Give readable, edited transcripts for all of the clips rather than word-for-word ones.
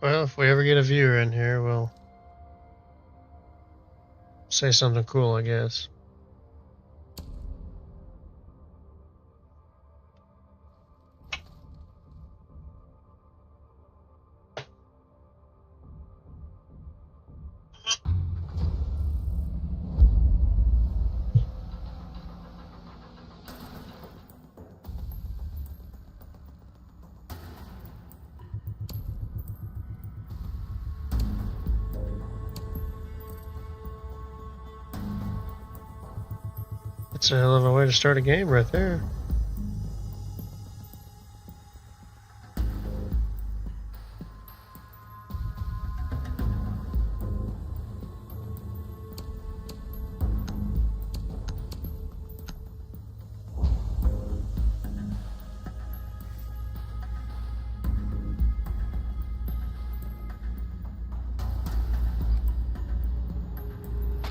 Well, if we ever get a viewer in here, we'll say something cool, I guess. That's a hell of a way to start a game right there.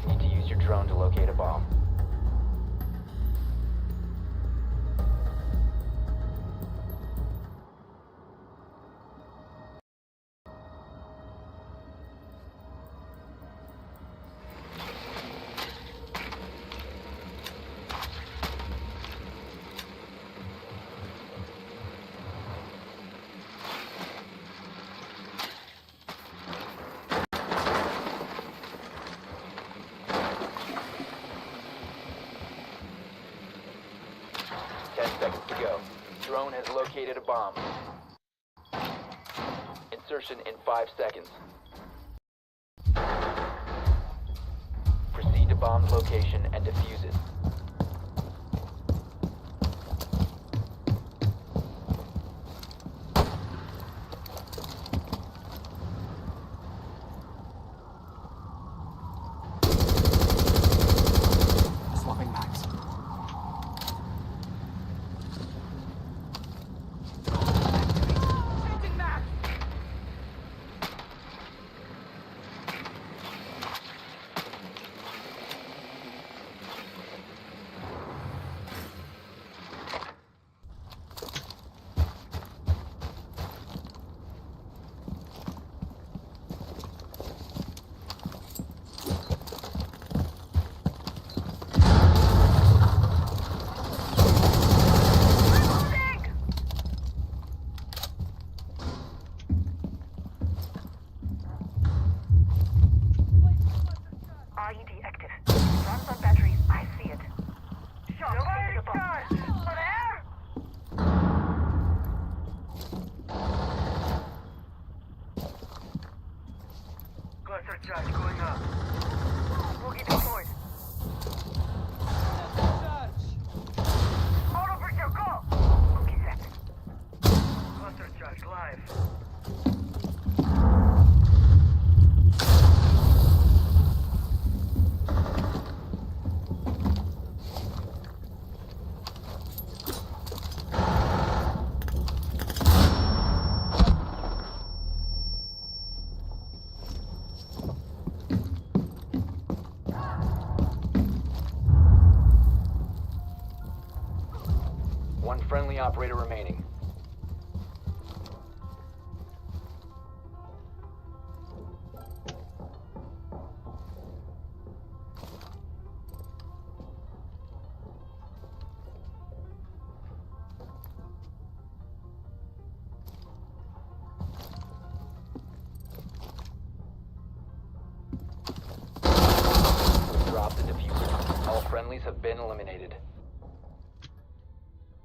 Need to use your drone to locate a bomb. Seconds to go. Drone has located a bomb. Insertion in 5 seconds. Proceed to bomb's location and defuse it. Swapping mags. IED active. Runs on batteries. I see it. Shot. Located a bomb. Over there! Cluster charge going up. Boogie deployed. Auto breacher, go! Cookie set. Cluster charge live. One friendly operator remaining. Drop the diffuser. All friendlies have been eliminated.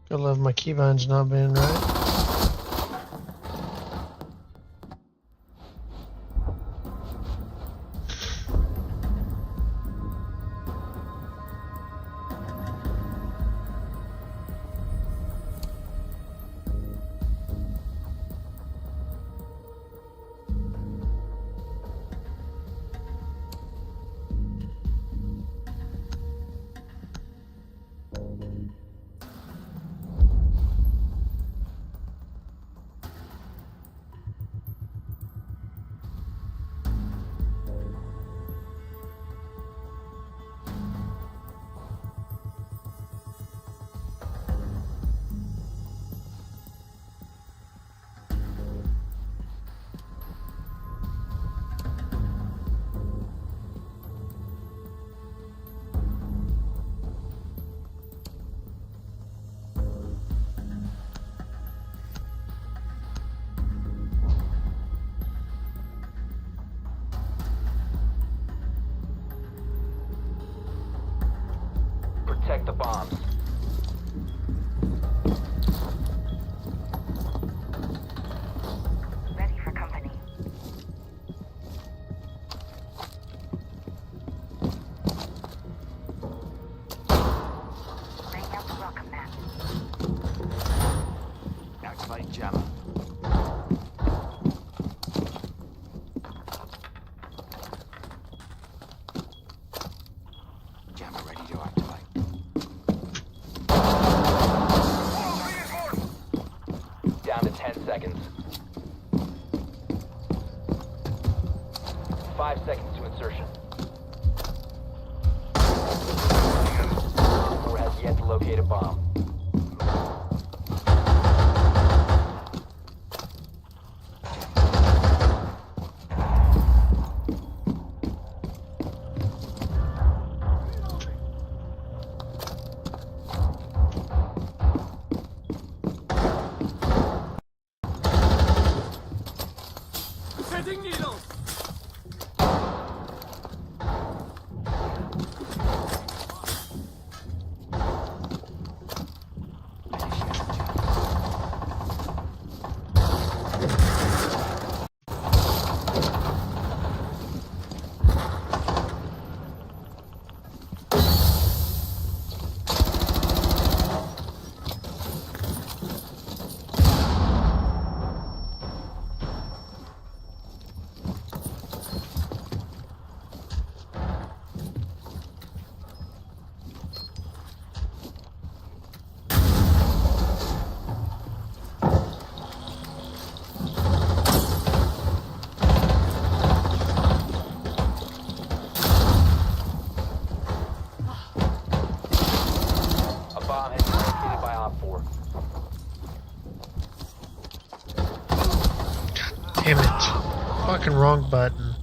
I love my keybinds not being right. protect the bombs. Ready for company. Laying out the welcome mat. Activate jammer. Jammer ready to activate. Down to 10 seconds. 5 seconds to insertion. 4 has yet to locate a bomb. Setting needles. A bomb has been located by Op 4. Damn it. Fucking wrong button.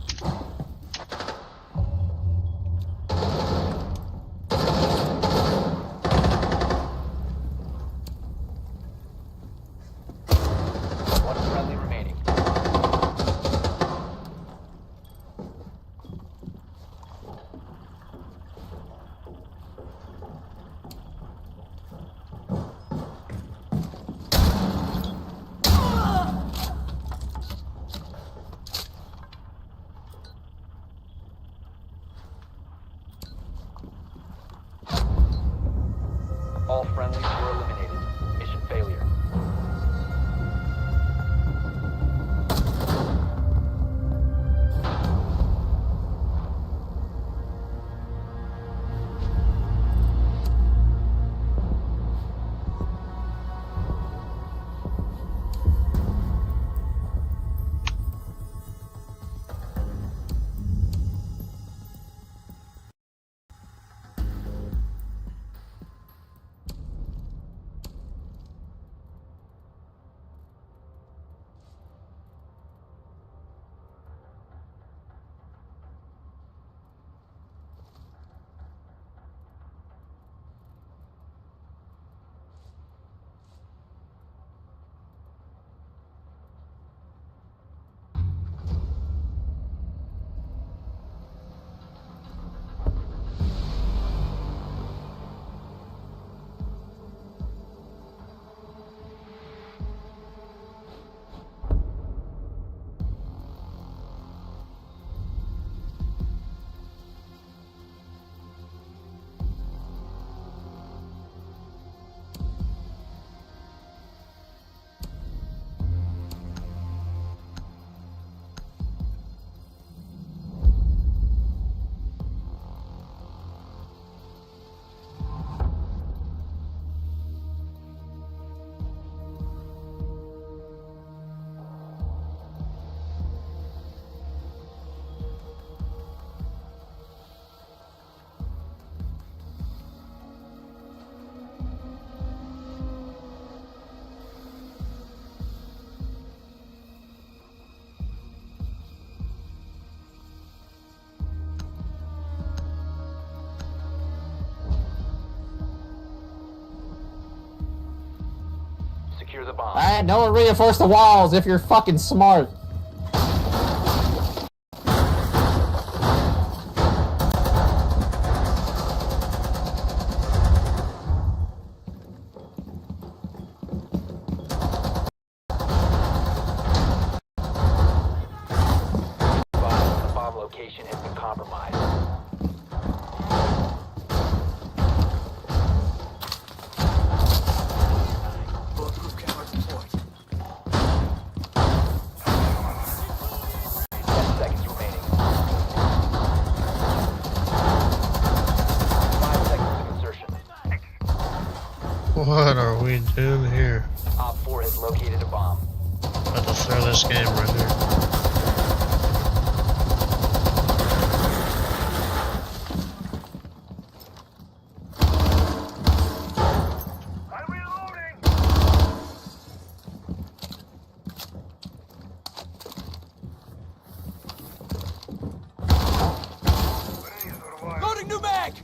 One friendly remaining. All friendlies were eliminated. Mission failure. Secure the bomb. Alright, no one reinforce the walls if you're fucking smart. What are we doing here? Op 4 has located a bomb. About to throw this game right here. I'm reloading! Loading new mag!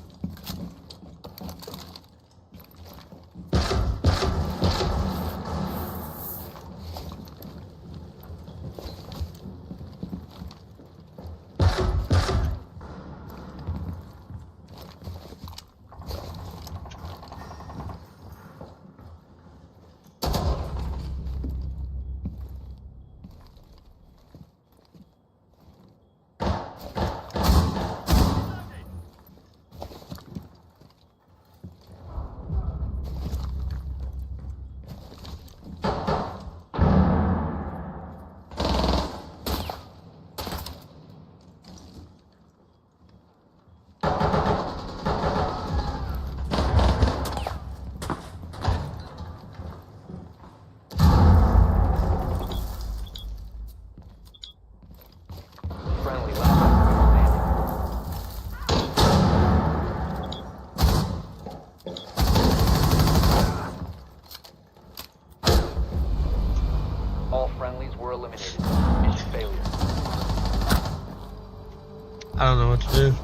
Friendly last operator standing. All friendlies were eliminated. Mission failure. I don't know what to do.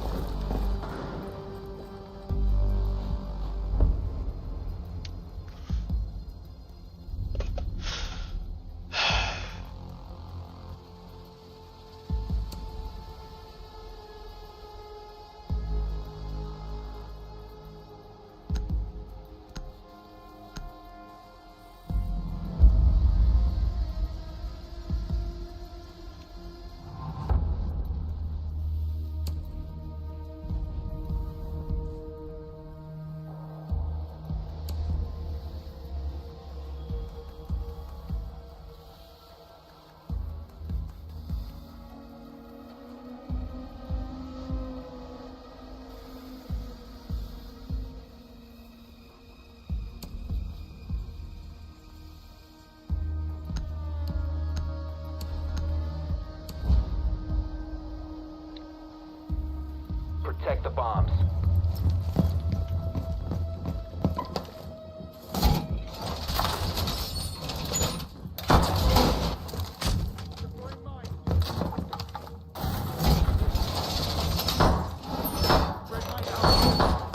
Protect the bombs.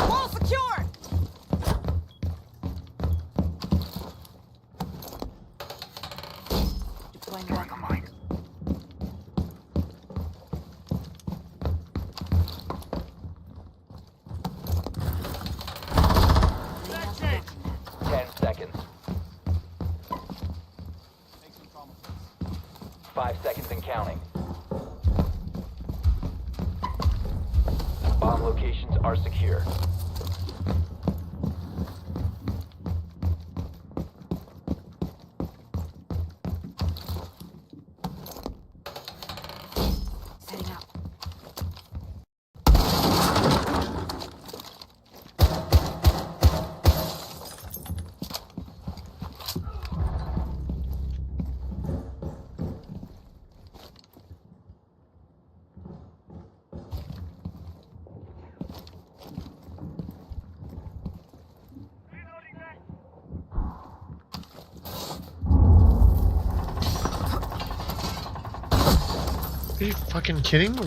Wall secured! Deploying dynamite. Laying out the welcome mat. 10 seconds. 5 seconds and counting. Bomb locations are secure. Setting up. Are you fucking kidding me?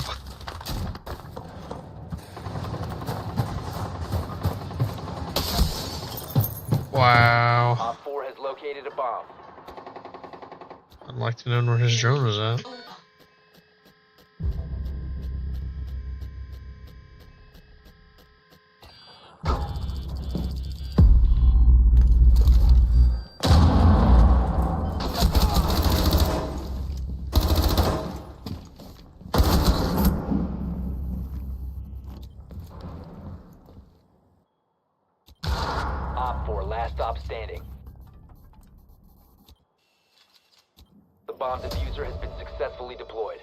Wow. Op 4 has located a bomb. I'd like to know where his drone was at. Op 4, last stop standing. The bomb diffuser has been successfully deployed.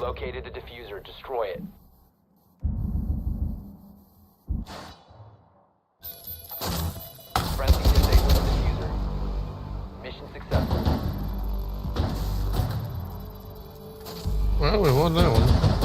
located a diffuser. Destroy it. Friendly disabled the diffuser. Mission successful. Well, we won that one.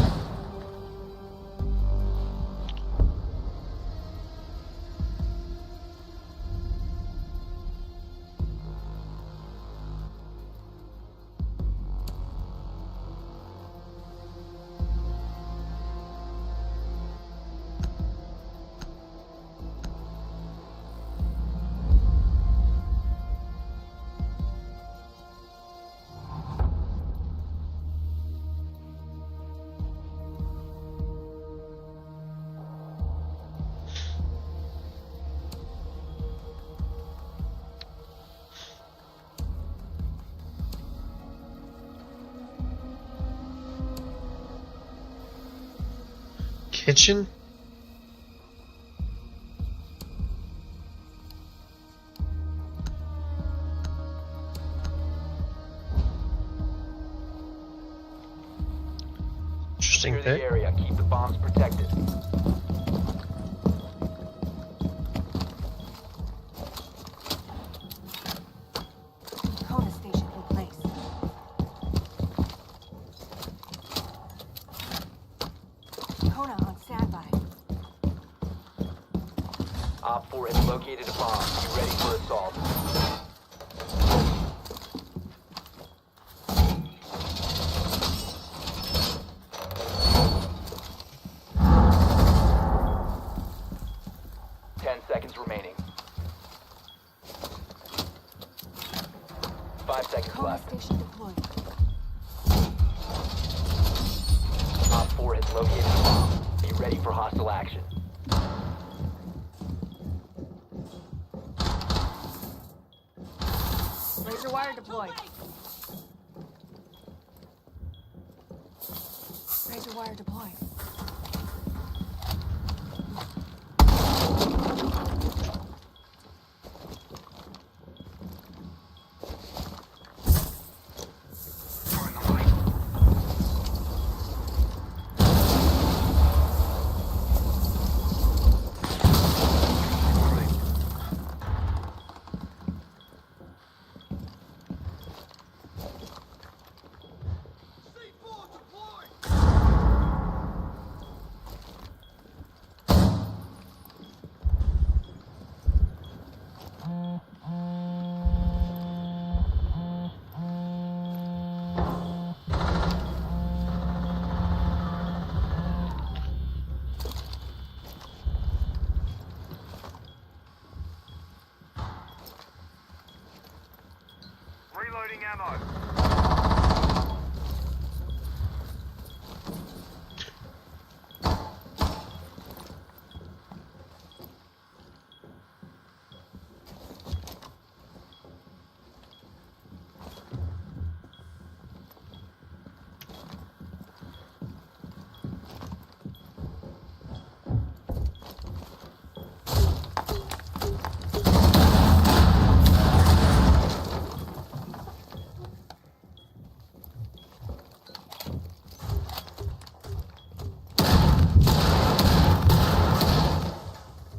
Kitchen? Interesting Secure the pick. area. Keep the bombs protected. Kona station in place. Kona on standby. Op 4 has located a bomb. Be ready for assault. Remaining. 5 seconds Kona left. station deployed. Op 4 has located a bomb. Be ready for hostile action. Laser wire deployed. Razor wire deployed. Reloading ammo.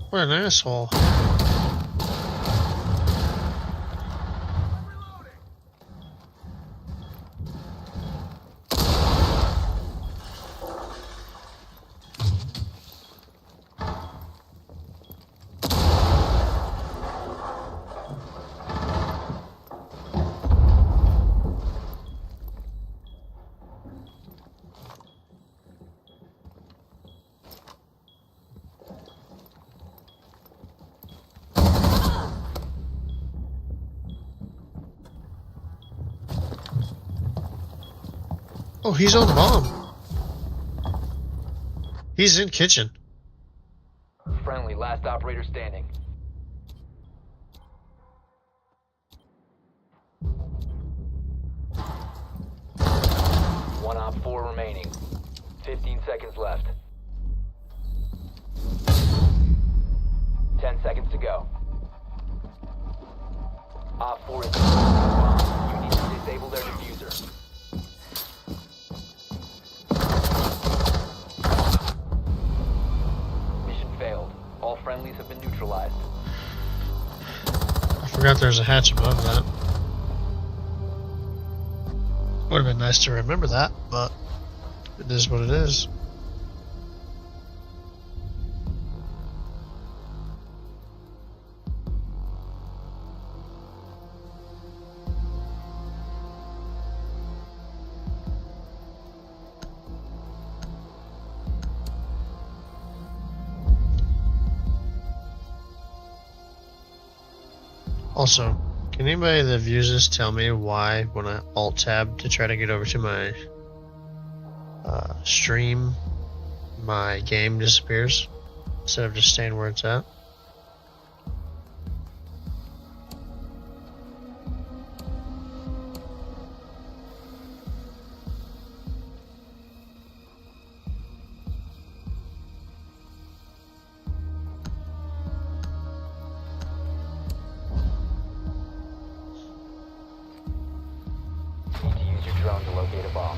What an asshole. Oh, he's on bomb. He's in kitchen. Friendly, last operator standing. One Op 4 remaining. 15 seconds left. 10 seconds to go. Op 4 is bomb. You need to disable their diffuser. Forgot there's a hatch above that. Would have been nice to remember that, but it is what it is. Also, can anybody that views this tell me why when I alt-tab to try to get over to my stream, my game disappears instead of just staying where it's at? Need to use your drone to locate a bomb.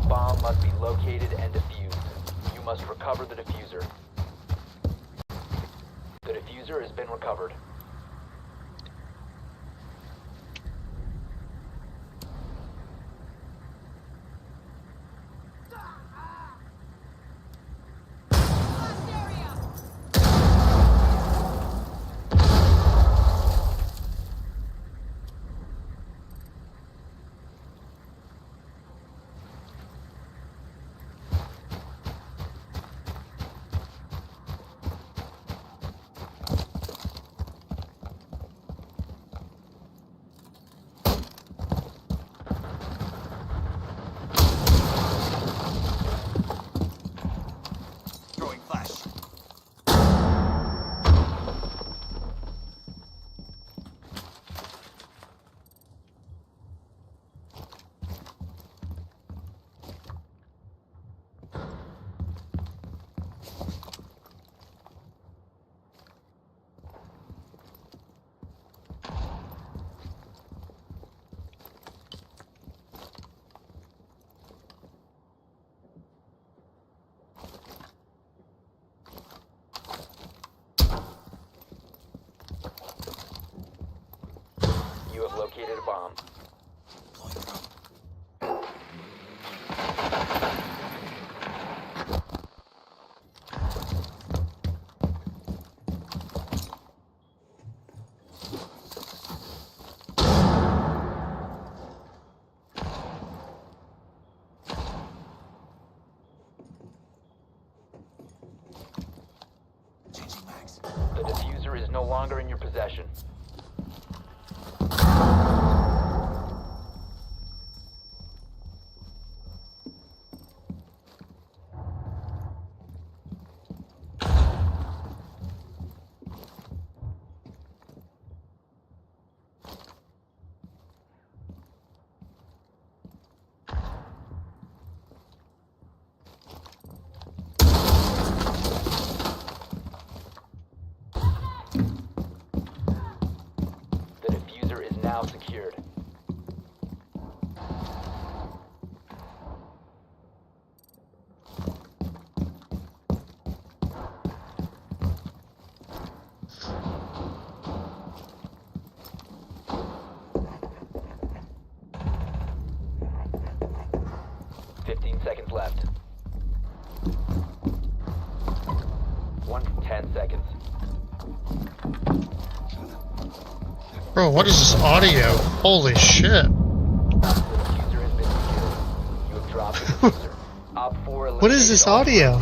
Bomb must be located and defused. You must recover the diffuser. The diffuser has been recovered. Throwing flash. You have located a bomb. Changing mags. The diffuser is no longer in your possession. The diffuser is now secured. Seconds left. 10 seconds. Bro, what is this audio? Holy shit. The diffuser has been secured. You have dropped the diffuser. Op 4 What is this audio?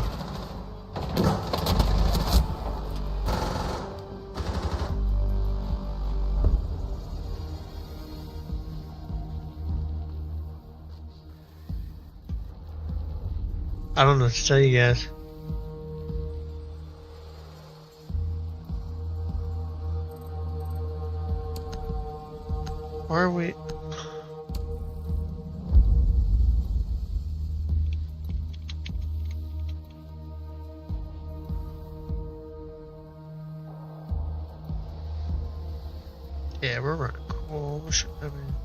I don't know what to tell you guys. Why are we? Yeah, we're running cool. We should, I mean,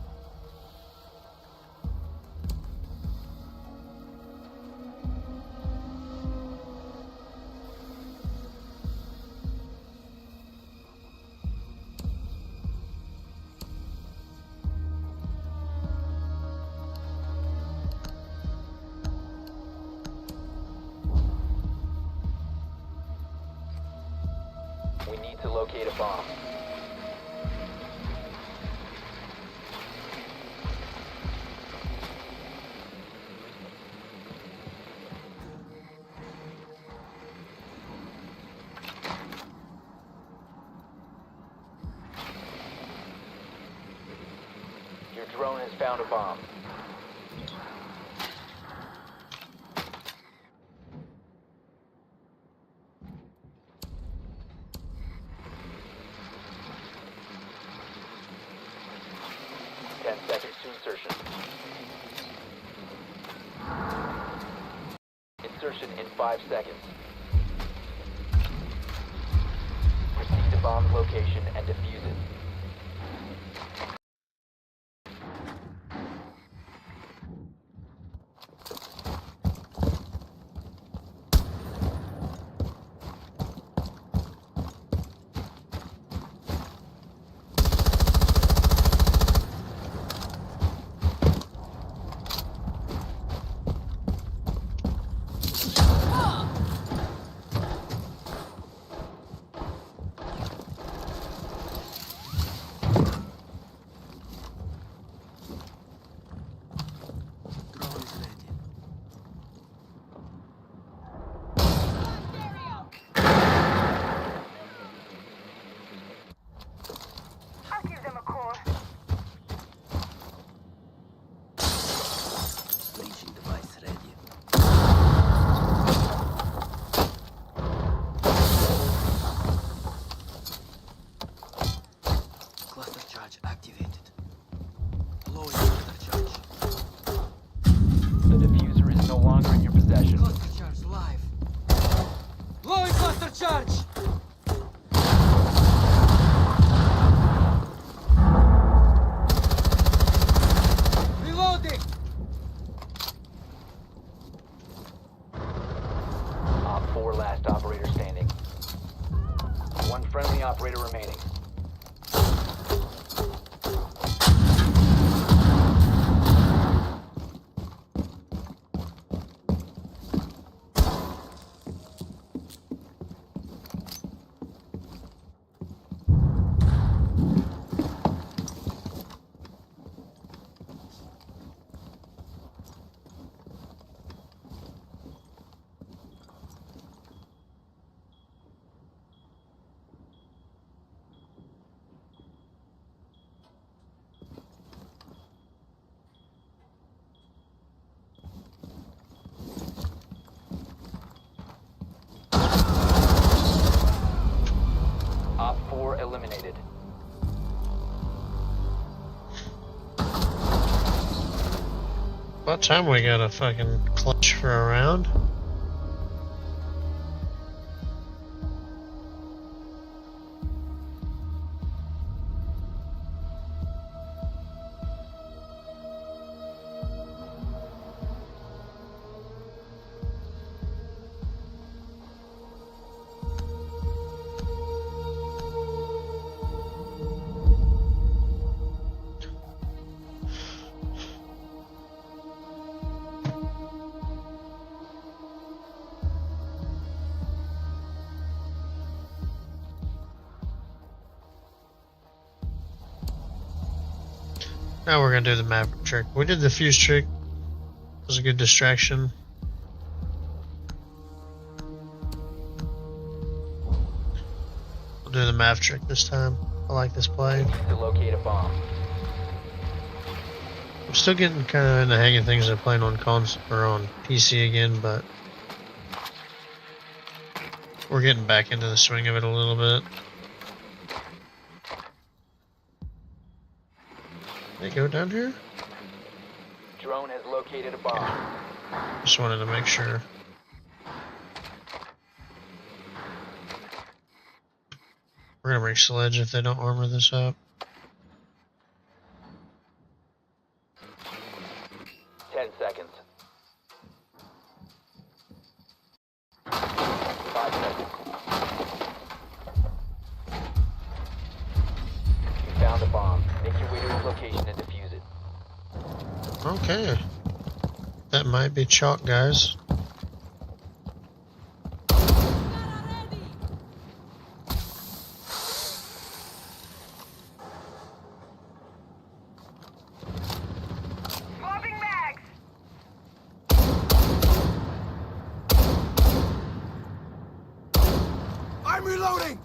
We need to locate a bomb. Your drone has found a bomb. Seconds to insertion. Insertion in 5 seconds. Proceed to bomb's location and defuse it. I'll give them a call. Ranging device ready. Cluster charge activated. Low cluster charge. The diffuser is no longer in your possession. Cluster charge live. Low cluster charge. Reloading. Op 4 last operator standing. One friendly operator remaining. Op 4 eliminated. About time we got a fucking clutch for a round. Now we're gonna do the map trick. We did the fuse trick. It was a good distraction. We'll do the map trick this time. I like this play. Need to locate a bomb. I'm still getting kind of in the hang of things of playing on console or on PC again, but We're getting back into the swing of it a little bit. They go down here? Drone has located a bomb. Just wanted to make sure. We're gonna bring Sledge if they don't armor this up. 10 seconds. 5 seconds. You found a bomb. Make your way to its location and defuse it. Okay. That might be chalk, guys. Swapping mags. I'm reloading!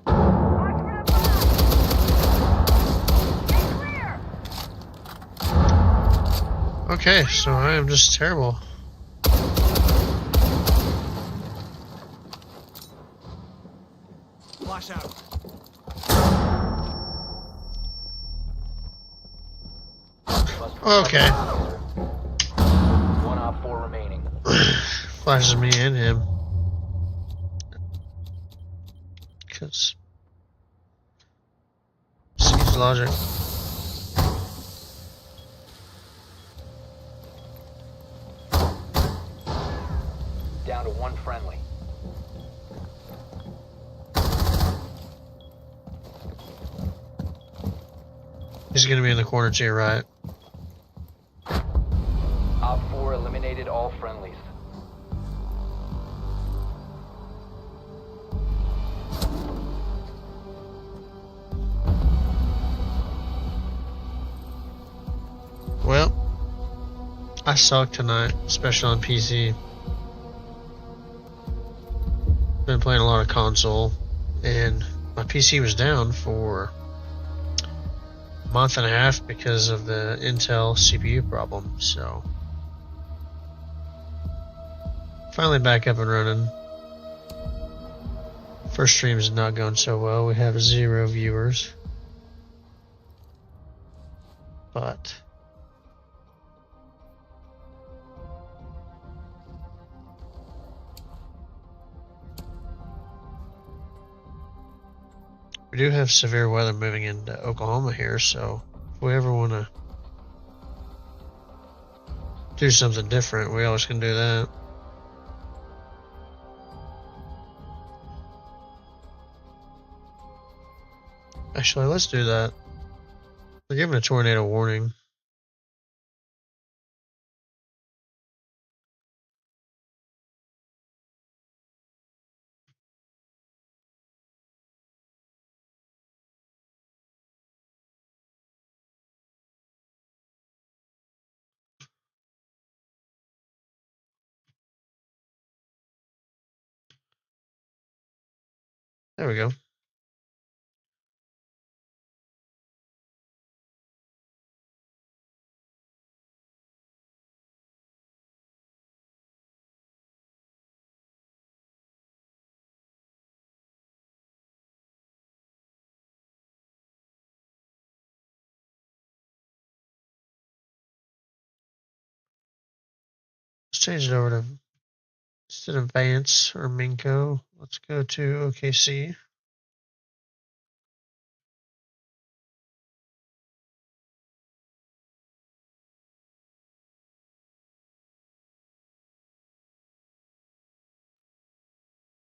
Watch for the bomb. Stay clear. Okay, so I am just terrible. Flash out. You must Okay. One op 4 remaining. Flashes me and him. Because seems logic. Down to one friendly. He's gonna be in the corner to your right. Op 4 eliminated all friendlies. Well, I suck tonight, especially on PC. Been playing a lot of console, and my PC was down for a month and a half because of the Intel CPU problem. So, finally back up and running. First stream is not going so well. We have 0 viewers, but we do have severe weather moving into Oklahoma here, so if we ever want to do something different, we always can do that. Actually, let's do that. We're giving a tornado warning. There we go. Let's change it over to, instead of Vance or Minko, let's go to OKC.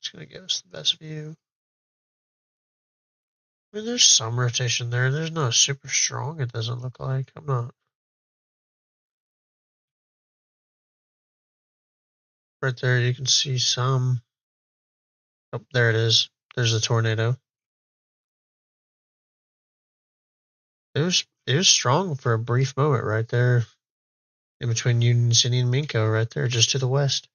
It's going to give us the best view. I mean, there's some rotation there. There's not super strong, it doesn't look like. I'm not. Right there, you can see some. Oh, there it is. There's a tornado. It was strong for a brief moment right there, in between Union City and Minko, right there, just to the west.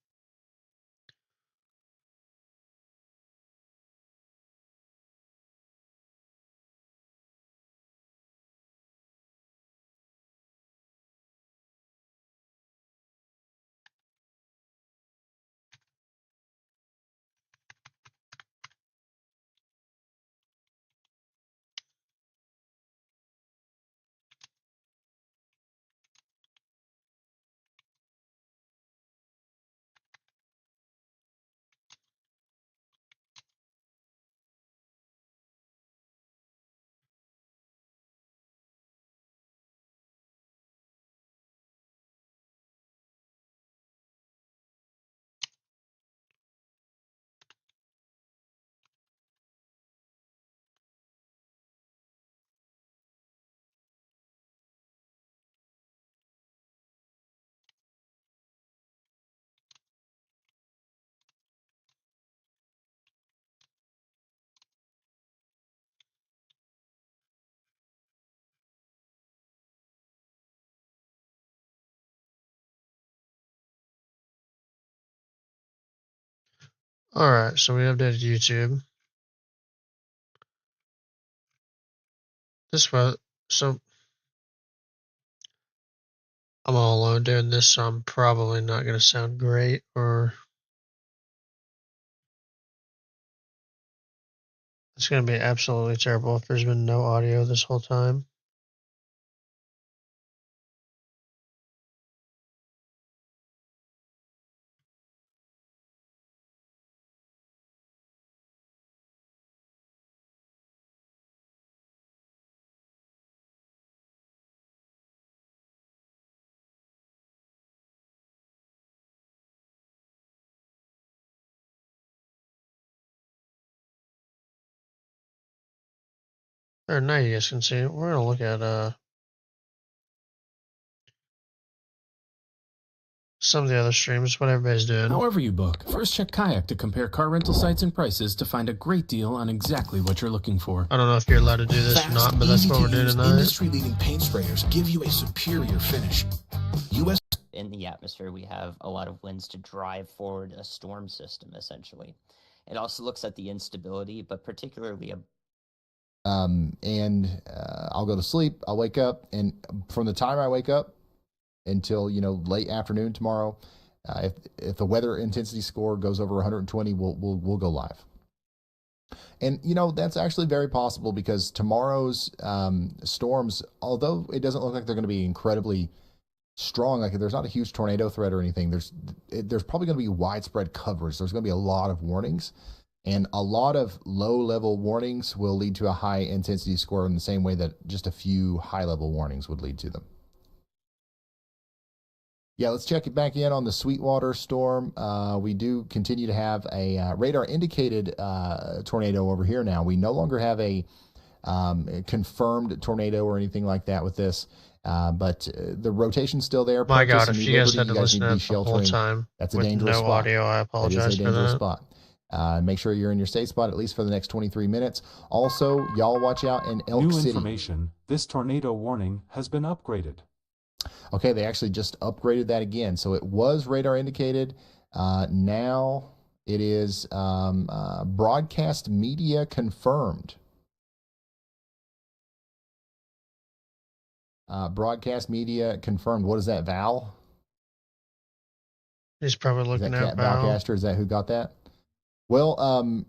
Alright, so we updated YouTube. This was so I'm all alone doing this, so I'm probably not gonna sound great or it's gonna be absolutely terrible if there's been no audio this whole time. Or now you guys can see it. We're gonna look at some of the other streams, what everybody's doing. However you book, first check Kayak to compare car rental sites and prices to find a great deal on exactly what you're looking for. I don't know if you're allowed to do this or not, but that's what we're doing tonight. Industry-leading paint sprayers give you a superior finish. US in the atmosphere, we have a lot of winds to drive forward a storm system, essentially. It also looks at the instability, but particularly I'll go to sleep, I'll wake up, and from the time I wake up until, late afternoon tomorrow, if the weather intensity score goes over 120, we'll go live. And, that's actually very possible because tomorrow's storms, although it doesn't look like they're going to be incredibly strong, like there's not a huge tornado threat or anything, there's probably going to be widespread coverage. There's going to be a lot of warnings, and a lot of low-level warnings will lead to a high-intensity score in the same way that just a few high-level warnings would lead to them. Yeah, let's check it back in on the Sweetwater storm. We do continue to have a radar-indicated tornado over here now. We no longer have a confirmed tornado or anything like that with this, but the rotation's still there. My God, if you guys had to listen to that the whole time that's a with dangerous no spot. audio, I apologize It is a for dangerous that. spot. Make sure you're in your safe spot at least for the next 23 minutes. Also, y'all watch out in Elk City. New information. This tornado warning has been upgraded. Okay, they actually just upgraded that again. So it was radar indicated. Now it is broadcast media confirmed. Broadcast media confirmed. What is that, Val? He's probably looking at Val Caster. Is that who got that? Well,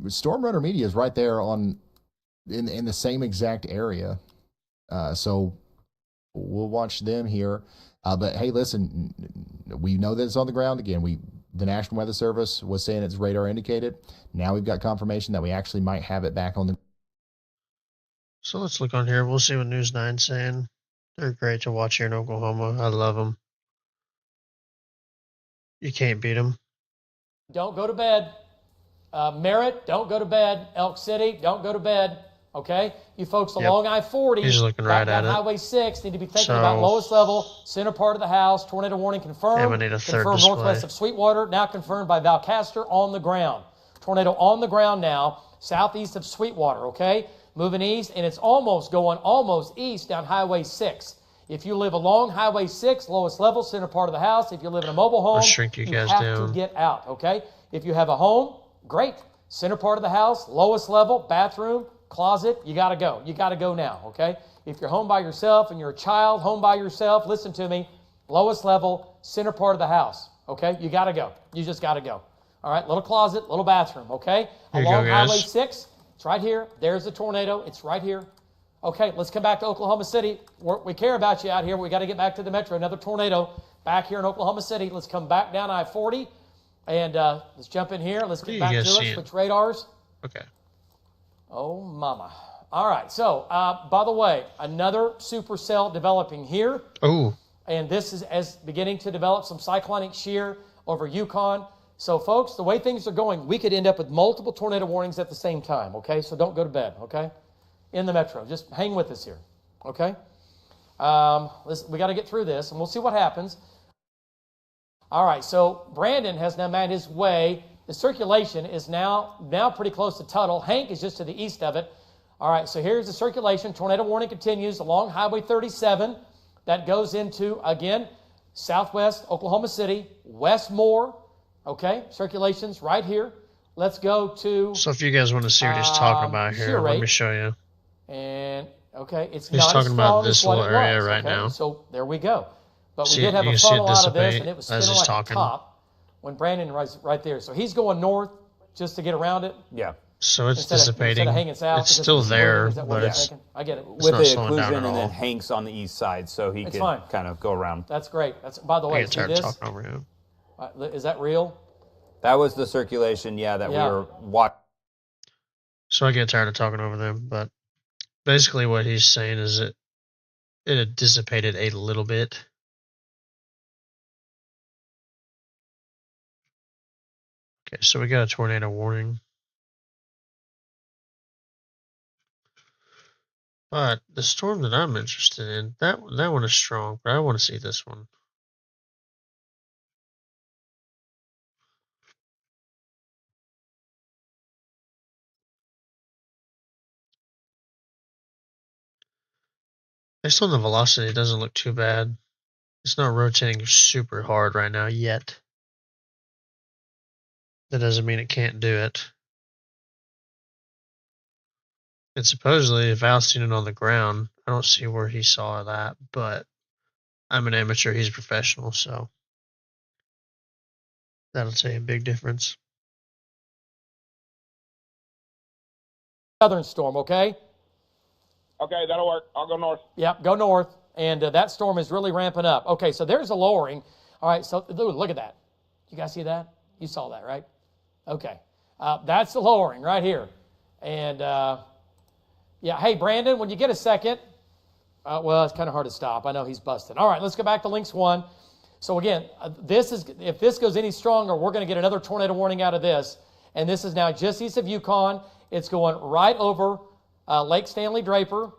Stormrunner Media is right there in the same exact area. So we'll watch them here. But hey, listen, we know that it's on the ground again. The National Weather Service was saying it's radar indicated. Now we've got confirmation that we actually might have it back on the. So let's look on here. We'll see what News 9's saying. They're great to watch here in Oklahoma. I love them. You can't beat them. Don't go to bed. Merritt, don't go to bed. Elk City, don't go to bed. Okay? You folks along I-40, he's looking right at it. Highway 6, need to be thinking about lowest level, center part of the house, tornado warning confirmed. Yeah, we need a third confirmed display. northwest of Sweetwater, now confirmed by Val Caster on the ground. Tornado on the ground now, southeast of Sweetwater, okay? Moving east, and it's going almost east down Highway 6. If you live along Highway 6, lowest level, center part of the house. If you live in a mobile home, you guys have down. to get out, okay? If you have a home, great. Center part of the house, lowest level, bathroom, closet, you got to go. You got to go now, okay? If you're home by yourself and you're a child, home by yourself, listen to me, lowest level, center part of the house, okay? You got to go. You just got to go. All right, little closet, little bathroom, okay? Along Highway 6, it's right here. There's the tornado. It's right here. Okay, let's come back to Oklahoma City. We care about you out here. We got to get back to the metro. Another tornado back here in Oklahoma City. Let's come back down I-40 and let's jump in here. Let's get back to it. Switch radars. Okay. Oh, mama. All right, so by the way, another supercell developing here. Oh. And this is beginning to develop some cyclonic shear over Yukon. So, folks, the way things are going, we could end up with multiple tornado warnings at the same time, okay? So don't go to bed, okay? In the metro. Just hang with us here, okay? We got to get through this, and we'll see what happens. All right, so Brandon has now made his way. The circulation is now pretty close to Tuttle. Hank is just to the east of it. All right, so here's the circulation. Tornado warning continues along Highway 37. That goes into, again, southwest Oklahoma City, Westmore. Okay, circulation's right here. Let's go to, So if you guys want to see what he's talking about here, shear let me rate. show you. And okay, it's He's not talking as about strong this as what little it area was, right okay? now. So there we go. But See we it- did have you a can see it funnel out of this, dissipate and it was as spinning he's like talking. a top when Brandon was right there. So he's going north just to get around it. Yeah. So it's Instead dissipating. of hanging south. It's because still it's there, moving. Is that what but you're it's, thinking? I get it. it's With not the slowing down occlusion at and then all. Hank's on the east side, so he It's can fine. kind of go around. That's great. That's by the I way. get See tired this? of talking over him. Is that real? That was the circulation, yeah, that Yeah. we were watching. So I get tired of talking over them, but basically what he's saying is that it had dissipated a little bit. Okay, so we got a tornado warning. But the storm that I'm interested in, that one is strong, but I want to see this one. Based on the velocity, it doesn't look too bad. It's not rotating super hard right now yet. That doesn't mean it can't do it. And supposedly, if Al's seen it on the ground, I don't see where he saw that, but I'm an amateur, he's a professional, so that'll tell you a big difference. Southern storm, okay? Okay, that'll work. I'll go north. Yep, go north. And that storm is really ramping up. Okay, so there's a lowering. All right, so look at that. You guys see that? You saw that, right? Okay. That's the lowering right here. And, yeah, hey, Brandon, when you get a second, well, it's kind of hard to stop. I know he's busted. All right, let's go back to Lynx 1. So, again, if this goes any stronger, we're going to get another tornado warning out of this. And this is now just east of Yukon. It's going right over Lake Stanley Draper,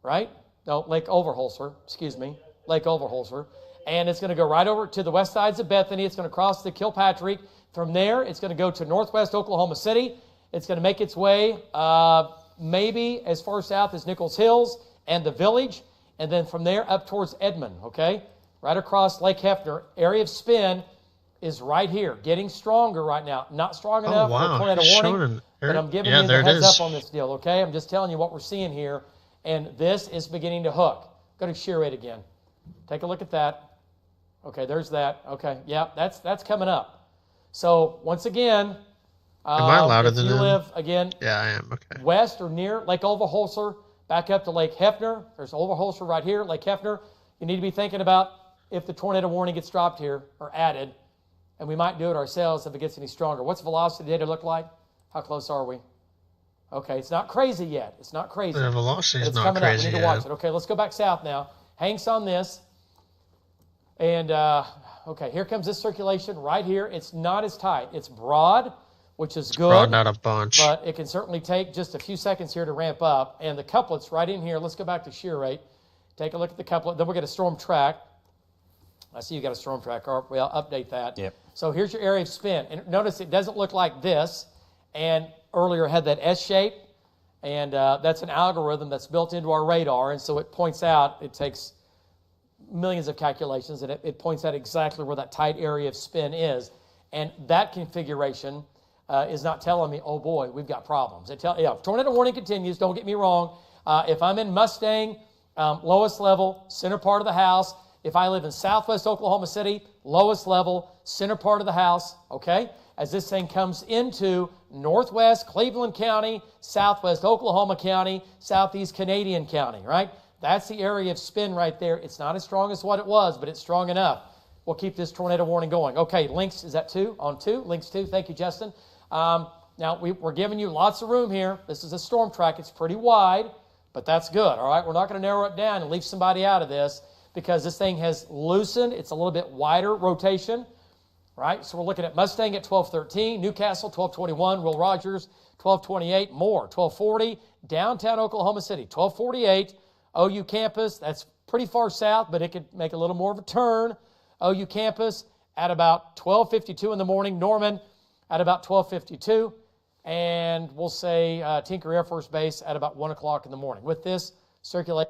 right? No, Lake Overholser, excuse me. Lake Overholser. And it's going to go right over to the west sides of Bethany. It's going to cross the Kilpatrick. From there, it's going to go to northwest Oklahoma City. It's going to make its way maybe as far south as Nichols Hills and the Village. And then from there up towards Edmond, okay? Right across Lake Hefner. Area of spin is right here, getting stronger right now. Not strong enough for a tornado warning, but I'm giving you the heads up on this deal, okay? I'm just telling you what we're seeing here, and this is beginning to hook. Go to shear rate again. Take a look at that. Okay, there's that. Okay, yeah, that's coming up. So once again, am I louder than you him? live again, Yeah, I am. Okay. west or near Lake Overholser, back up to Lake Hefner. There's Overholser right here, Lake Hefner. You need to be thinking about if the tornado warning gets dropped here or added, and we might do it ourselves if it gets any stronger. What's velocity data look like? How close are we? Okay, it's not crazy yet. It's not crazy. The velocity is It's not coming crazy up. We need to watch it. Okay, let's go back south now. Hank's on this. And, okay, here comes this circulation right here. It's not as tight. It's broad, which is good. Broadened out a bunch. But it can certainly take just a few seconds here to ramp up. And the couplets right in here. Let's go back to shear rate. Take a look at the couplet. Then we'll get a storm track. I see you got a storm track. Well, update that. Yep. So here's your area of spin. And notice it doesn't look like this. And earlier it had that S shape. And that's an algorithm that's built into our radar. And so it points out, it takes millions of calculations, and it points out exactly where that tight area of spin is. And that configuration is not telling me, oh boy, we've got problems. If tornado warning continues, don't get me wrong. If I'm in Mustang, lowest level, center part of the house. If I live in southwest Oklahoma City, lowest level, center part of the house, okay? As this thing comes into northwest Cleveland County, southwest Oklahoma County, southeast Canadian County, right? That's the area of spin right there. It's not as strong as what it was, but it's strong enough. We'll keep this tornado warning going. Okay, Lynx, is that 2? On 2? Lynx 2, thank you, Justin. Now, we're giving you lots of room here. This is a storm track. It's pretty wide, but that's good, all right? We're not going to narrow it down and leave somebody out of this because this thing has loosened. It's a little bit wider rotation, right? So we're looking at Mustang at 1213, Newcastle 1221, Will Rogers 1228, Moore 1240, downtown Oklahoma City 1248, OU campus, that's pretty far south, but it could make a little more of a turn. OU campus at about 12:52 in the morning. Norman at about 12:52. And we'll say Tinker Air Force Base at about 1 o'clock in the morning. With this, circulate.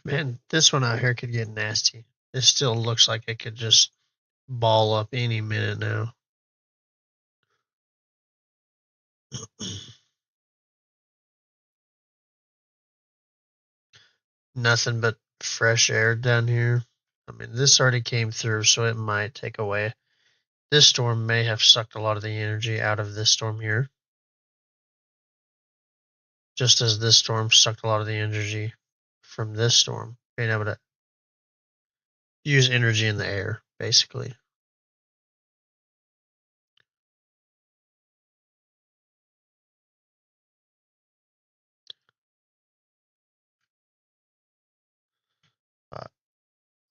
Man, this one out here could get nasty. It still looks like it could just ball up any minute now. nothing but fresh air down here. I mean, this already came through, so it might take away. This storm may have sucked a lot of the energy out of this storm here. Just as this storm sucked a lot of the energy from this storm. Being able to use energy in the air, basically.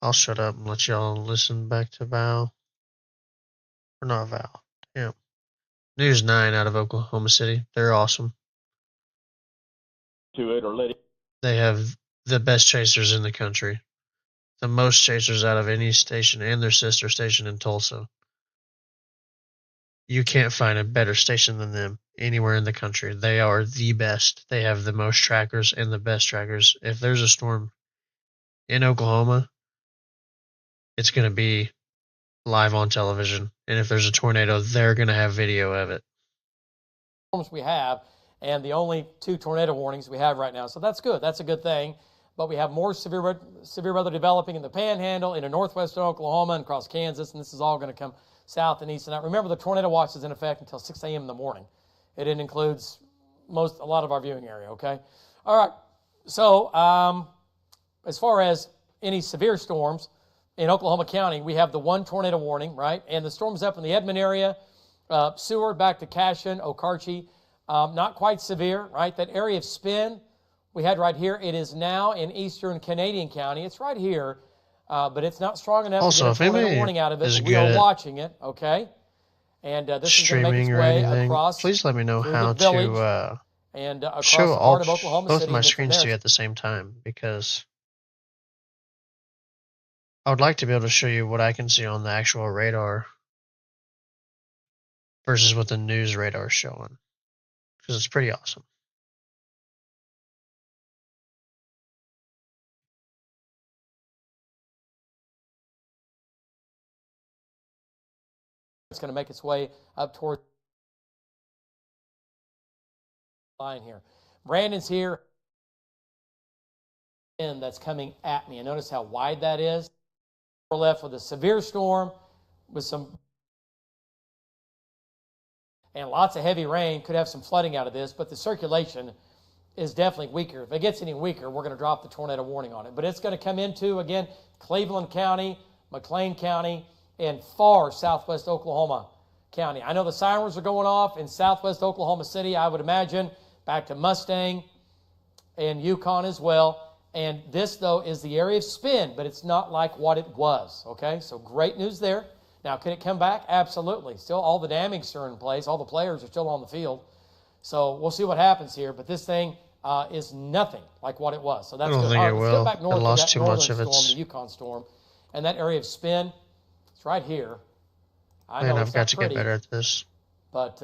I'll shut up and let y'all listen back to Val. Or not Val. Damn. News 9 out of Oklahoma City. They're awesome. To it or let it. They have the best chasers in the country. The most chasers out of any station and their sister station in Tulsa. You can't find a better station than them anywhere in the country. They are the best. They have the most trackers and the best trackers. If there's a storm in Oklahoma, it's going to be live on television. And if there's a tornado, they're going to have video of it. We have, and the only 2 tornado warnings we have right now. So that's good. That's a good thing. But we have more severe weather developing in the Panhandle, into northwestern Oklahoma, and across Kansas, and this is all going to come south and east. And now, remember, the tornado watch is in effect until 6 a.m. in the morning. It includes a lot of our viewing area, okay? All right. So as far as any severe storms in Oklahoma County, we have the 1 tornado warning, right? And the storm's up in the Edmond area, Seward back to Cashion, Okarche. Not quite severe, right? That area of spin we had right here, it is now in eastern Canadian County. It's right here, but it's not strong enough Also, to get a tornado warning out of it. We are watching it, okay? And this is going to make its way across. Please let me know how to and across show the part of Oklahoma both City my and screens to you at the same time, because I would like to be able to show you what I can see on the actual radar versus what the news radar is showing, because it's pretty awesome. It's going to make its way up toward the line here. Brandon's here, and that's coming at me. And notice how wide that is. We're left with a severe storm with some and lots of heavy rain. Could have some flooding out of this, but the circulation is definitely weaker. If it gets any weaker, we're going to drop the tornado warning on it. But it's going to come into, again, Cleveland County, McLean County, and far southwest Oklahoma County. I know the sirens are going off in southwest Oklahoma City, I would imagine, back to Mustang and Yukon as well. And this, though, is the area of spin, but it's not like what it was, okay? So great news there. Now, can it come back? Absolutely. Still, all the damage are in place. All the players are still on the field. So we'll see what happens here. But this thing is nothing like what it was. So that's I don't good. think All it right, will. let's get back north It lost to too that much northern of storm, its... the Yukon storm. And that area of spin, it's right here. I Man, know I've it's got not to pretty, get better at this. but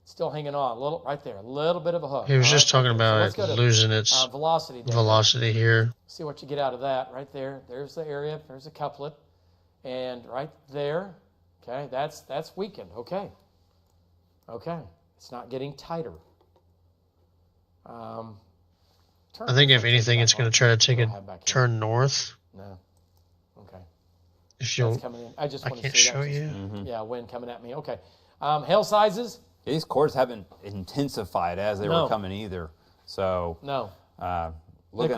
still hanging on. A little right there. A little bit of a hook. He was All just right, talking right there. about So let's go to, losing its velocity here. See what you get out of that right there. There's the area. There's a couplet. And right there, okay, that's weakened. Okay. Okay. It's not getting tighter. I think if anything, it's going to try to take a turn north. No. Okay. If you'll, coming in. I just want to can't see show that. you. Yeah, wind coming at me. Okay. Hail sizes. These cores haven't intensified as they were coming either. So looking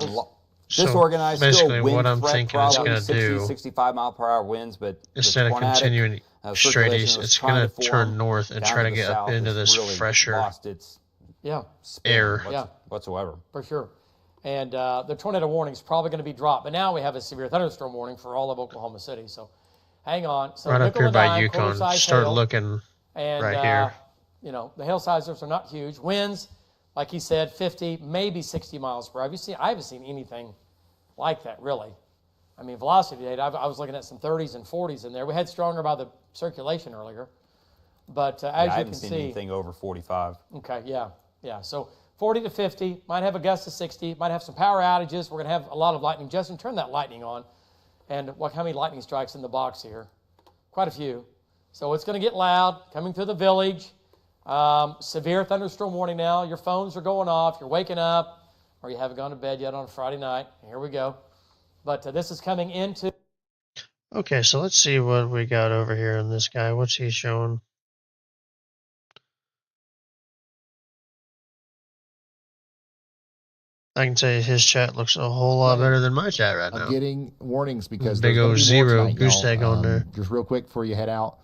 disorganized. So still basically, wind what I'm threat, thinking it's probably going to 60, do, 65 mile per hour winds, but instead of continuing straight east, it's going to turn north and try to get up into this really fresher air Yeah. whatsoever. For sure. And the tornado warning is probably going to be dropped. But now we have a severe thunderstorm warning for all of Oklahoma City. So hang on. So right up here by Nickel and Yukon. dime, Start hail. looking And, right here. You know, the hail sizes are not huge. Winds, like he said, 50, maybe 60 miles per hour. I haven't seen anything like that, really. I mean, velocity data, I was looking at some 30s and 40s in there. We had stronger by the circulation earlier. But as I you haven't can seen see. anything over 45. Okay, yeah. So 40 to 50, might have a gust of 60, might have some power outages. We're going to have a lot of lightning. Justin, turn that lightning on. And how many lightning strikes in the box here? Quite a few. So it's going to get loud, coming through the village. Severe thunderstorm warning now. Your phones are going off. You're waking up. or you haven't gone to bed yet on a Friday night. Here we go. But this is coming into... Okay, so let's see what we got over here in this guy. What's he showing? I can tell you his chat looks a whole lot better than my chat right now. I'm getting warnings because big there's O zero goose egg on there. Just real quick before you head out,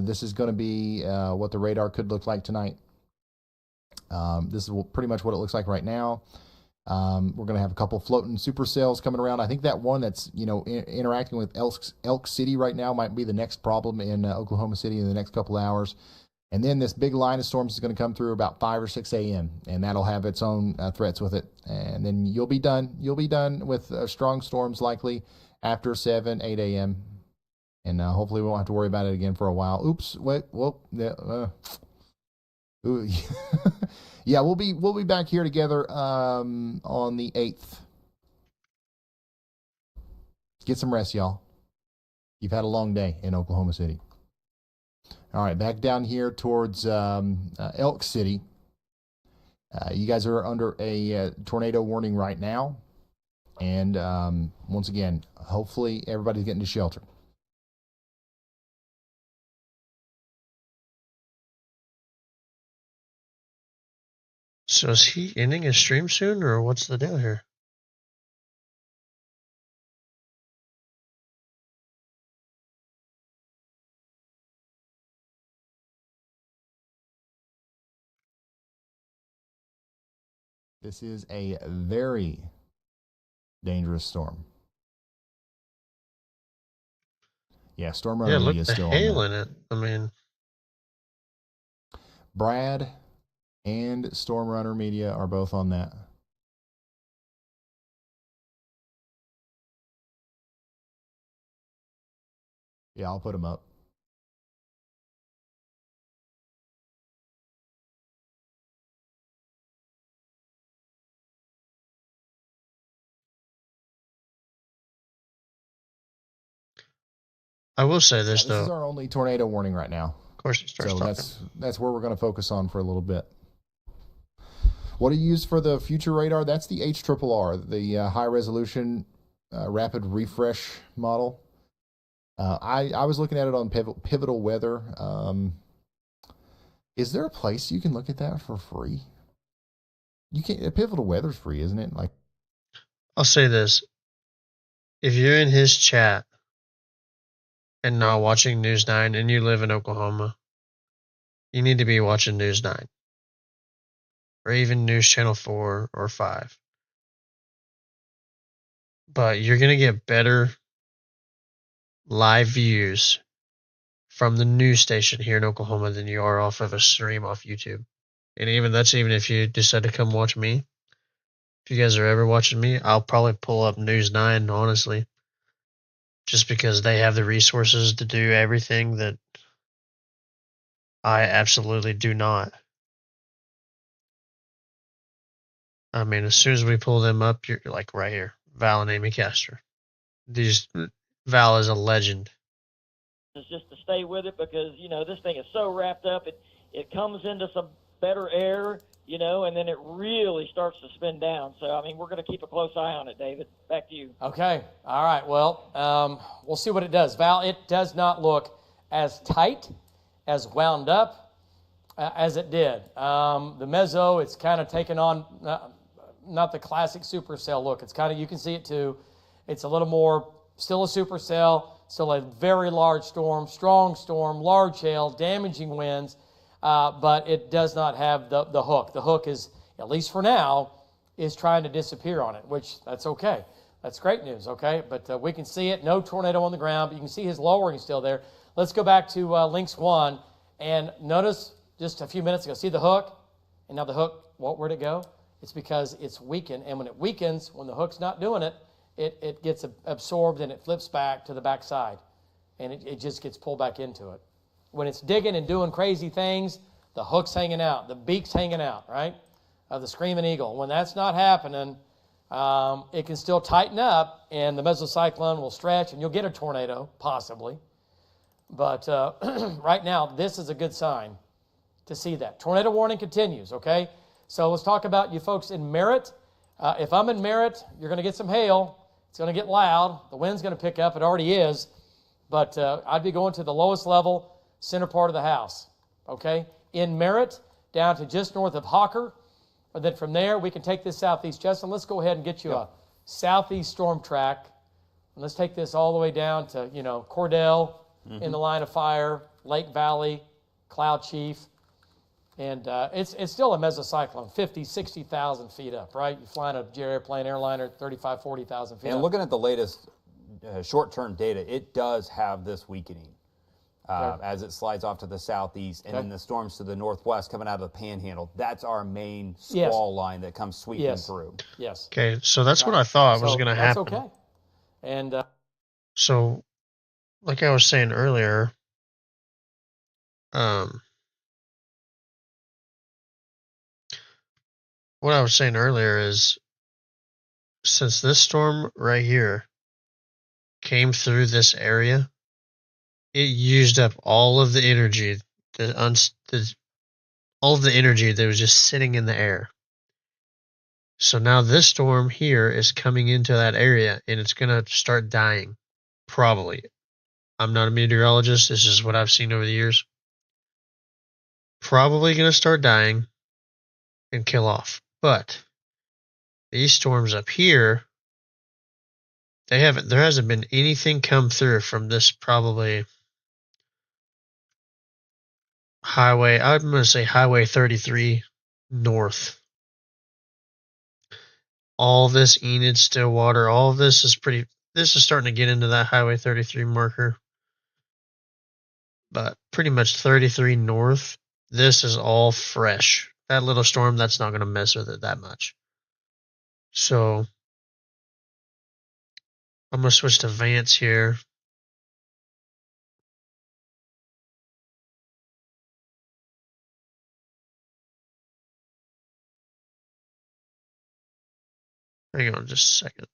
this is going to be what the radar could look like tonight. This is pretty much what it looks like right now. We're going to have a couple floating supercells coming around. I think that one that's interacting with Elk City right now might be the next problem in Oklahoma City in the next couple hours. And then this big line of storms is going to come through about 5 or 6 a.m. and that'll have its own threats with it. And then you'll be done. You'll be done with strong storms likely after 7, 8 a.m. And hopefully we won't have to worry about it again for a while. Oops, wait, whoop, yeah, we'll be back here together on the 8th. Get some rest, y'all. You've had a long day in Oklahoma City. All right, back down here towards Elk City. You guys are under a tornado warning right now. And once again, hopefully everybody's getting to shelter. So is he ending his stream soon, or what's the deal here? This is a very dangerous storm. Yeah, Storm Runner Media is still on. Hail in it. I mean, Brad and Storm Runner Media are both on that. Yeah, I'll put them up. I will say this, though. This is our only tornado warning right now. Of course, it starts talking. That's where we're going to focus on for a little bit. What do you use for the future radar? That's the HRRR, the high resolution rapid refresh model. I was looking at it on Pivotal Weather. Is there a place you can look at that for free? You can't. Pivotal Weather's free, isn't it? Like, I'll say this: if you're in his chat and not watching News 9, and you live in Oklahoma, you need to be watching News 9. Or even News Channel 4 or 5. But you're going to get better live views from the news station here in Oklahoma than you are off of a stream off YouTube. And even if you decide to come watch me. If you guys are ever watching me, I'll probably pull up News 9, honestly. Just because they have the resources to do everything that I absolutely do not. I mean, as soon as we pull them up, you're like right here. Val and Amy Castor. Val is a legend. It's just to stay with it because, this thing is so wrapped up. It comes into some better air, and then it really starts to spin down. So, we're going to keep a close eye on it, David. Back to you. Okay. All right. Well, we'll see what it does. Val, it does not look as tight, as wound up as it did. The Mezzo, it's kind of taken on not the classic supercell look. It's kind of, you can see it too. It's a little more, still a supercell, still a very large storm, strong storm, large hail, damaging winds. But it does not have the hook. The hook is, at least for now, is trying to disappear on it, which that's okay. That's great news, okay? But we can see it. No tornado on the ground, but you can see his lowering still there. Let's go back to Lynx 1 and notice just a few minutes ago, see the hook? And now the hook, where'd it go? It's because it's weakened, and when it weakens, when the hook's not doing it, it gets absorbed and it flips back to the backside, and it just gets pulled back into it. When it's digging and doing crazy things, the hook's hanging out, the beak's hanging out, right? The Screaming Eagle. When that's not happening, it can still tighten up, and the mesocyclone will stretch, and you'll get a tornado, possibly. But right now, this is a good sign to see that. Tornado warning continues, okay? So let's talk about you folks in Merritt. If I'm in Merritt, you're going to get some hail. It's going to get loud. The wind's going to pick up. It already is. But I'd be going to the lowest level, center part of the house. Okay? In Merritt, down to just north of Hawker. And then from there, we can take this southeast. Justin, let's go ahead and get you a southeast storm track. And let's take this all the way down to, Cordell in the line of fire, Lake Valley, Cloud Chief. And it's still a mesocyclone, 50, 60,000 feet up, right? You're flying a jet airplane, airliner, 35, 40,000 feet up. And looking at the latest short-term data, it does have this weakening as it slides off to the southeast, and then the storms to the northwest coming out of the Panhandle. That's our main squall line that comes sweeping through. Yes. Okay, so that's what I thought was going to happen. That's okay. And so, like I was saying earlier, what I was saying earlier is, since this storm right here came through this area, it used up all of the energy, all of the energy that was just sitting in the air. So now this storm here is coming into that area, and it's going to start dying, probably. I'm not a meteorologist. This is what I've seen over the years. Probably going to start dying and kill off. But these storms up here, there hasn't been anything come through from this probably highway. I'm going to say Highway 33 north. All this Enid, Stillwater, all of this is starting to get into that Highway 33 marker. But pretty much 33 north, this is all fresh. That little storm, that's not going to mess with it that much. So I'm going to switch to Vance here. Hang on just a second.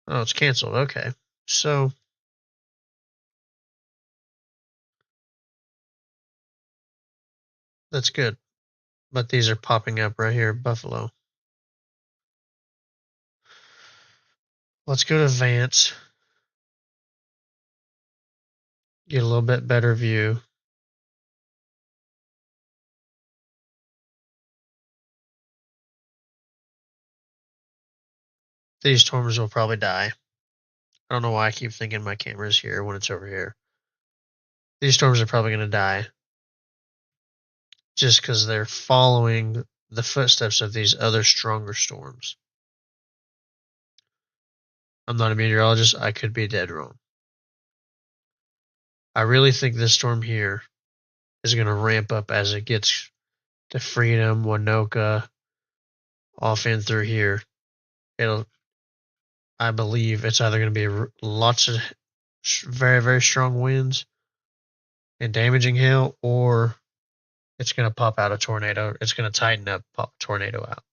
Oh, it's canceled. Okay. So that's good. But these are popping up right here, Buffalo. Let's go to Vance. Get a little bit better view. These storms will probably die. I don't know why I keep thinking my camera's here when it's over here. These storms are probably going to die. Just because they're following the footsteps of these other stronger storms. I'm not a meteorologist. I could be dead wrong. I really think this storm here is going to ramp up as it gets to Freedom, Winoka, off in through here. I believe it's either going to be lots of very, very strong winds and damaging hail, or it's going to pop out a tornado. It's going to tighten up, pop a tornado out.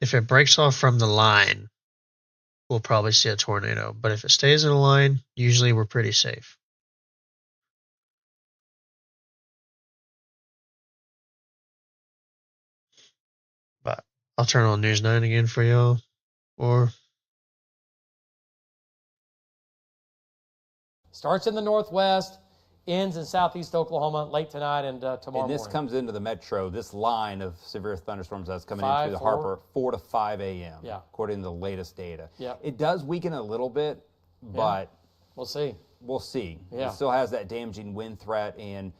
If it breaks off from the line, we'll probably see a tornado. But if it stays in a line, usually we're pretty safe. But I'll turn on News 9 again for y'all. Or starts in the northwest, ends in southeast Oklahoma late tonight and tomorrow morning. And this comes into the metro, this line of severe thunderstorms that's coming in through the Harper, 4 to 5 a.m., according to the latest data. Yeah. It does weaken a little bit, but we'll see. We'll see. Yeah. It still has that damaging wind threat, and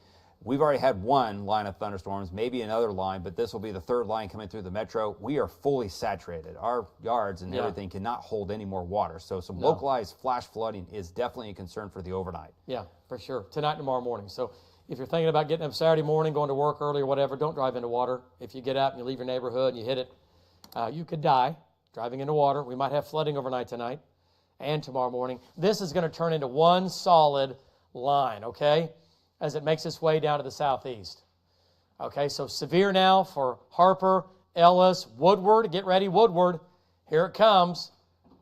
we've already had one line of thunderstorms, maybe another line, but this will be the third line coming through the metro. We are fully saturated. Our yards and everything cannot hold any more water. So some localized flash flooding is definitely a concern for the overnight. Yeah, for sure. Tonight and tomorrow morning. So if you're thinking about getting up Saturday morning, going to work early or whatever, don't drive into water. If you get out and you leave your neighborhood and you hit it, you could die driving into water. We might have flooding overnight tonight and tomorrow morning. This is going to turn into one solid line, okay, as it makes its way down to the southeast. Okay, so severe now for Harper, Ellis, Woodward. Get ready, Woodward. Here it comes.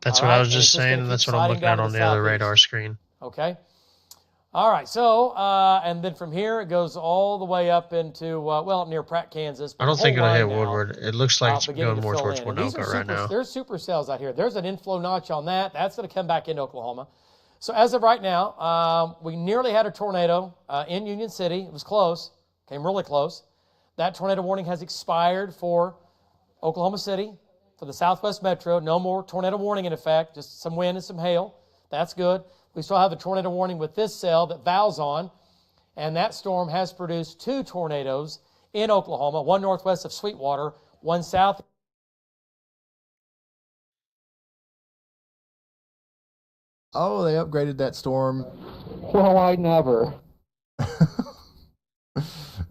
That's All what I right, was and just it's gonna saying, and keep that's what I'm sliding looking down at to on the the other southeast. radar screen. Okay. All right. So, and then from here, it goes all the way up into, well, near Pratt, Kansas. I but don't the think whole it'll hit line now, Woodward. It looks like it's beginning going to more fill towards in. And these are Winoka right now. There's super cells out here. There's an inflow notch on that. That's going to come back into Oklahoma. So as of right now, we nearly had a tornado in Union City. It was close. Came really close. That tornado warning has expired for Oklahoma City, for the Southwest Metro. No more tornado warning in effect, just some wind and some hail. That's good. We still have the tornado warning with this cell that Val's on, and that storm has produced 2 tornadoes in Oklahoma, one northwest of Sweetwater, one south. Oh, they upgraded that storm. Well, I never.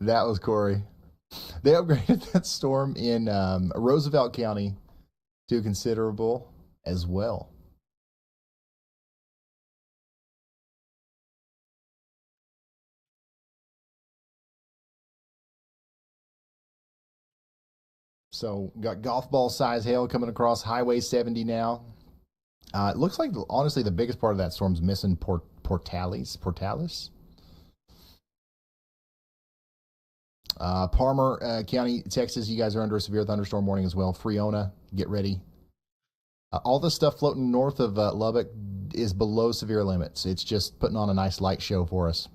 That was Corey. They upgraded that storm in Roosevelt County to considerable as well. So got golf ball size hail coming across Highway 70 now. It looks like, honestly, the biggest part of that storm's missing Portales. Palmer County, Texas, you guys are under a severe thunderstorm warning as well. Freona, get ready. All the stuff floating north of Lubbock is below severe limits. It's just putting on a nice light show for us.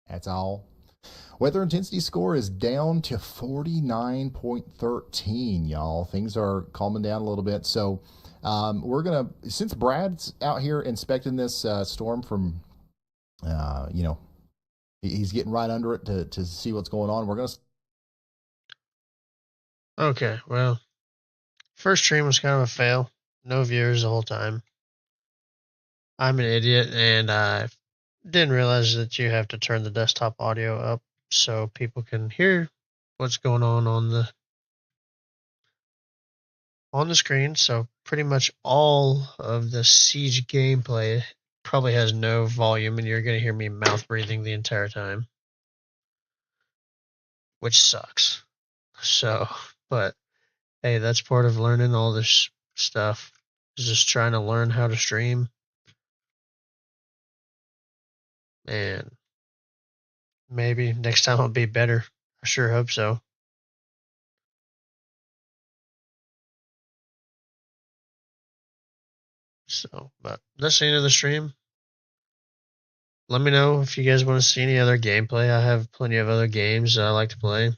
That's all. Weather intensity score is down to 49.13, y'all. Things are calming down a little bit. So we're going to, since Brad's out here inspecting this storm from, he's getting right under it to see what's going on. We're going to. Okay, well, first stream was kind of a fail. No viewers the whole time. I'm an idiot, and I didn't realize that you have to turn the desktop audio up so people can hear what's going on the screen. So pretty much all of the Siege gameplay probably has no volume, and you're going to hear me mouth breathing the entire time, which sucks. So, but hey, that's part of learning all this stuff, is just trying to learn how to stream. And maybe next time I'll be better. I sure hope so. So, but that's the end of the stream. Let me know if you guys want to see any other gameplay. I have plenty of other games that I like to play.